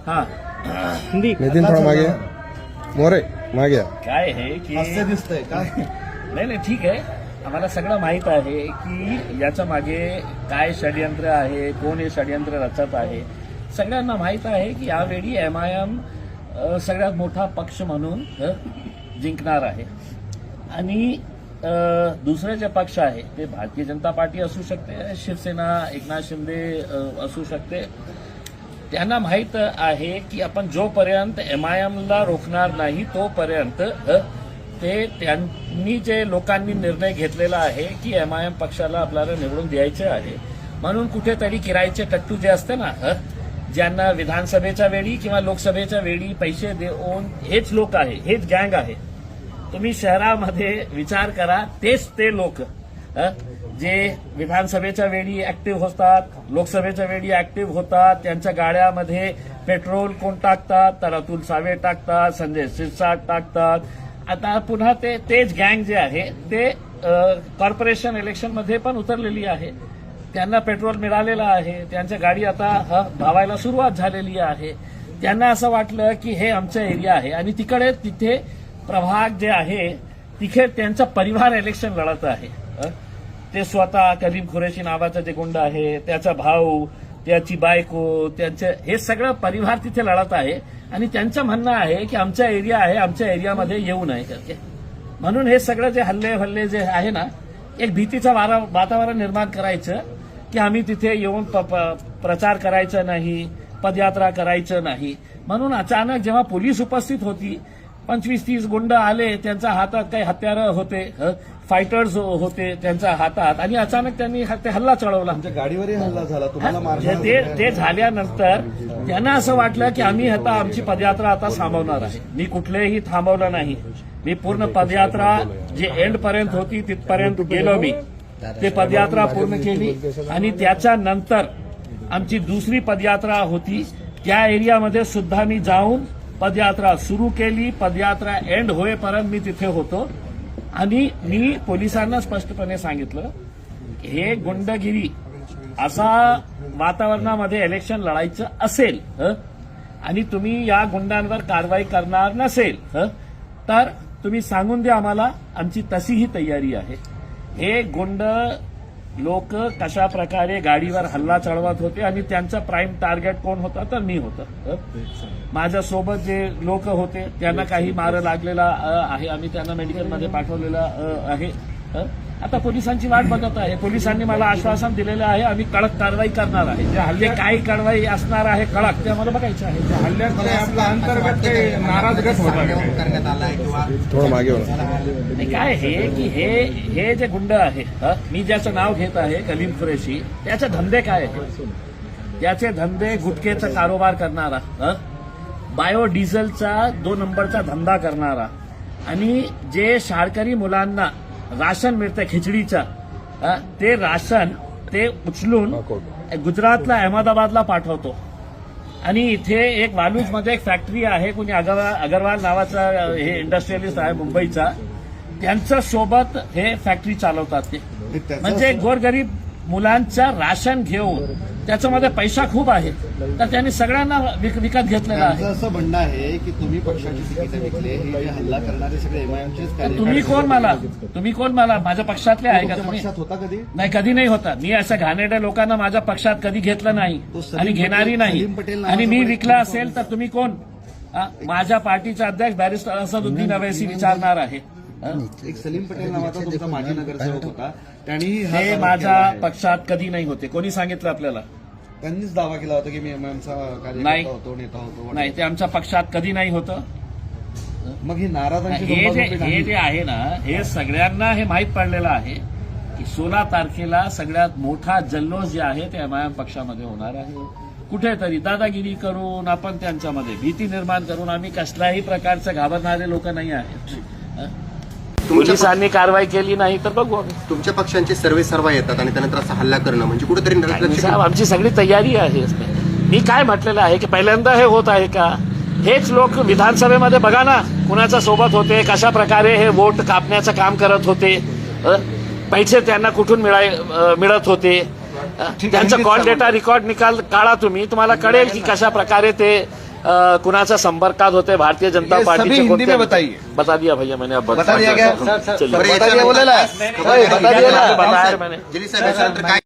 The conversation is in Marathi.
हाँ नितीन थोडा मागे या. मोरे मागे या. काय आहे की हास्य दिसतंय काय नाही ठीक आहे. आम्हाला सगळं माहीत आहे की याच्या मागे काय षडयंत्र आहे, कोण हे षडयंत्र रचत आहे. सगळ्यांना माहीत आहे की यावेळी MIM सगळ्यात मोठा पक्ष म्हणून जिंकणार आहे. आणि दुसरे जे पक्ष आहे ते भारतीय जनता पार्टी असू शकते, शिवसेना, एकनाथ शिंदे असू शकते. त्यांना माहीत आहे की आपण जोपर्यंत MIMला रोखणार नाही तोपर्यंत त्यांनी जे लोकांनी निर्णय घेतलेला आहे की MIM पक्षाला आपल्याला निवडून द्यायचे आहे. म्हणून कुठेतरी किरायचे टट्टू जे असते ना, ज्यांना विधानसभेच्या वेळी किंवा लोकसभेच्या वेळी पैसे देऊन, हेच लोक आहे, हेच गँग आहे. तुम्ही शहरामध्ये विचार करा, तेच ते लोक जे विधानसभेच्या वेळी ऍक्टिव्ह होतात, लोकसभेच्या वेळी ऍक्टिव्ह होतात. त्यांच्या गाड्यामध्ये पेट्रोल कोण टाकतात, तर अतुल सावे टाकतात, संजय शिरसाट टाकतात. आता पुन्हा तेच गँग जे आहे ते कॉर्पोरेशन इलेक्शनमध्ये पण उतरलेली आहे. त्यांना पेट्रोल मिळालेलं आहे, त्यांच्या गाडी आता धावायला सुरुवात झालेली आहे. त्यांना असं वाटलं की हे आमचा एरिया आहे आणि तिथे प्रभाग जे आहे तिथे त्यांचा परिवार इलेक्शन लढत आहे. ते स्वतः कलीम खुरेशी नावाचा जे गुंड आहे, त्याचा भाऊ, त्याची बायको, त्यांचे हे सगळं परिवार तिथे लढत आहे. आणि त्यांचं म्हणणं आहे की आमचा एरिया आहे, आमच्या एरियामध्ये येऊ नये करके. म्हणून हे सगळं जे हल्ले जे आहे ना, एक भीतीचं वातावरण निर्माण करायचं की आम्ही तिथे येऊन प्रचार करायचा नाही, पदयात्रा करायचं नाही. म्हणून अचानक जेव्हा पोलीस उपस्थित होती, 25-30 गुंड आले, त्यांच्या हातात काही हत्यारं होते, फायटर्स होते त्यांच्या हातात, आणि अचानक त्यांनी हल्ला चढवला. आमच्या गाडीवरही हल्ला झाला, तुम्हाला ते झाल्यानंतर त्यांना असं वाटलं की आम्ही आता आमची पदयात्रा आता थांबवणार आहे. मी कुठलेही थांबवलं नाही. मी पूर्ण पदयात्रा जे एंड पर्यंत होती तिथपर्यंत गेलो. मी ते पदयात्रा पूर्ण केली आणि त्याच्यानंतर आमची दुसरी पदयात्रा होती, त्या एरियामध्ये सुद्धा मी जाऊन पदयात्रा सुरू केली. पदयात्रा एंड होईपर्यंत मी तिथे होतो आणि मी पोलिसांना स्पष्टपणे सांगितलं, हे गुंडगिरी असा वातावरणामध्ये इलेक्शन लढायचं असेल आणि तुम्ही या गुंडांवर कारवाई करणार नसेल तर तुम्ही सांगून द्या आम्हाला, आमची तशीही तयारी आहे. हे गुंड लोक कशा प्रकारे गाडीवर हल्ला चढवत होते आणि त्यांचा प्राईम टार्गेट कोण होता, तर मी होतं. माझ्यासोबत जे लोक होते त्यांना काही मार लागलेला आहे, आम्ही त्यांना मेडिकलमध्ये पाठवलेला आहे. आता पोलिसांची वाट बघत आहे. पोलिसांनी मला आश्वासन दिलेलं आहे, आम्ही कडक कारवाई करणार आहे. जे हल्ले काय कारवाई असणार आहे कडक, ते आम्हाला बघायचं आहे. हल्ल्यामध्ये आपल्या अंतर्गत काही नाराज गट करण्यात आला आहे किंवा थोडं मागे वळा. नाही, काय हे की हे जे गुंड आहे, मी ज्याचं नाव घेत आहे कलीम खुरेशी, त्याचे धंदे काय आहेत? त्याचे धंदे गुटखेचा कारोबार करणारा, बायोडिझेलचा 2 नंबरचा धंदा करणारा, आणि जे शाळकरी मुलांना राशन मिळतं खिचडीचं, ते राशन ते उचलून गुजरातला, अहमदाबादला पाठवतो. आणि इथे एक वालूजमध्ये एक फॅक्टरी आहे, कोणी अगरवाल नावाचा हे इंडस्ट्रियलिस्ट आहे मुंबईचा, त्यांच्या सोबत हे फॅक्टरी चालवतात. ते म्हणजे गोरगरीब मुलांचा राशन घेऊन त्याच्यामध्ये पैसा खूप आहे, तर त्यांनी सगळ्यांना विकत घेतलेला आहे. असं म्हणणं आहे की तुम्ही पक्षाची तिकीट विकले, हे जे हल्ला करणारे सगळे MIMचेच तुम्ही कोण मला माझ्या पक्षातले आहे का तुम्ही? पक्षात होता कधी? नाही, कधी नाही होता. मी असं घाणेरड्या लोकांना माझ्या पक्षात कधी घेतलं नाही आणि घेणारी नाही. आणि मी विकला असेल तर तुम्ही कोण? माझ्या पार्टीचा अध्यक्ष बॅरिस्टर असदुद्दीन अवैसी विचारणार आहे. एक सलीम पटेल नावाचा तुमचा माजी नगरसेवक होता, त्यांनी हे माझ्या पक्षात कधी नाही होते. कोणी सांगितलं आपल्याला? त्यांनीच दावा केला होता की मी MIMचा कार्यकर्ता होतो, नेता होतो. नाही, ते आमच्या पक्षात कधी नाही होतं. मग ही नाराजांची हे जे आहे ना, हे सगळ्यांना हे माहीत पडलेलं आहे की 16 तारखेला सगळ्यात मोठा जल्लोष जे आहे ते MIM पक्षामध्ये होणार आहे. कुठेतरी दादागिरी करून आपण त्यांच्यामध्ये भीती निर्माण करून, आम्ही कसल्याही प्रकारचे घाबरणारे लोक नाही आहेत. पोलिसांनी कारवाई केली नाही तर बघू. तुमच्या पक्षांचे सर्वे येतात आणि त्यानंतर असा हल्ला करणं म्हणजे कुठेतरी साहेब, आमची सगळी तयारी आहे. मी काय म्हटलेलं आहे की पहिल्यांदा हे होत आहे का? हेच लोक विधानसभेमध्ये बघा ना कुणाच्या सोबत होते, कशा प्रकारे हे वोट कापण्याचं काम करत होते, पैसे त्यांना कुठून मिळत होते, त्यांचा कॉल डेटा रेकॉर्ड काढा तुम्हाला कळेल की कशा प्रकारे ते कुणाच्या संपर्कात होते भारतीय जनता ये पार्टी सभी से हिंदी में बताइए। बता दिया भैया मैंने, अब बता दिया क्या? चलिए बता दिया बोलेला? खबर बता दिया ना? बताया मैंने। जलील साहेब याच्यानंतर काय